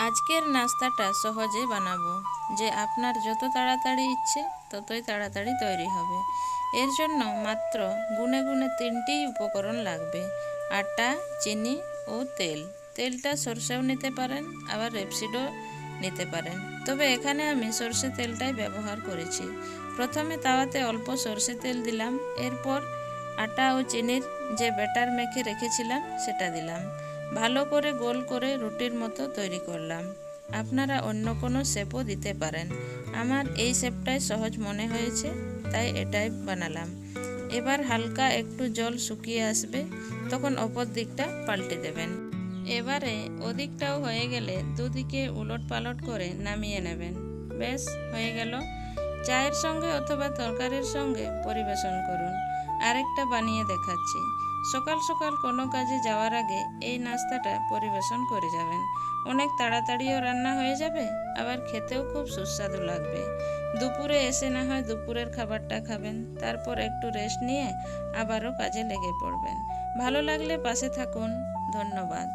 আজকের নাস্তাটা সহজে বানাবো, যে আপনার যত তাড়াতাড়ি ইচ্ছে ততই তাড়াতাড়ি তৈরি হবে। এর জন্য মাত্র গুনে গুনে 3টি উপকরণ লাগবে: আটা, চিনি ও তেল। তেলটা সরষেও নিতে পারেন, আবার রেপসিডও নিতে পারেন, তবে এখানে আমি সরষে তেলটাই ব্যবহার করেছি। প্রথমে তাওয়াতে অল্প সরষে তেল দিলাম, এরপর আটা ও চিনির যে ব্যাটার মেখে রেখেছিলাম সেটা দিলাম। ভালো করে গোল করে রুটির মতো তৈরি করলাম। আপনারা অন্য কোনো শেপও দিতে পারেন, আমার এই শেপটাই সহজ মনে হয়েছে তাই এটাই বানালাম। এবার হালকা একটু জল শুকিয়ে আসবে, তখন অপর দিকটা পাল্টে দেবেন। এবারে ওদিকটাও হয়ে গেলে দুদিকে উলট পালট করে নামিয়ে নেবেন। ব্যাস হয়ে গেল। চায়ের সঙ্গে অথবা তরকারির সঙ্গে পরিবেশন করুন। আরেকটা বানিয়ে দেখাচ্ছি। সকাল সকাল কোনো কাজে যাওয়ার আগে এই নাস্তাটা পরিবেশন করে যাবেন। অনেক তাড়াতাড়িও রান্না হয়ে যাবে, আবার খেতেও খুব সুস্বাদু লাগবে। দুপুরে এসে না হয় দুপুরের খাবারটা খাবেন, তারপর একটু রেস্ট নিয়ে আবারও কাজে লেগে পড়বেন। ভালো লাগলে পাশে থাকুন। ধন্যবাদ।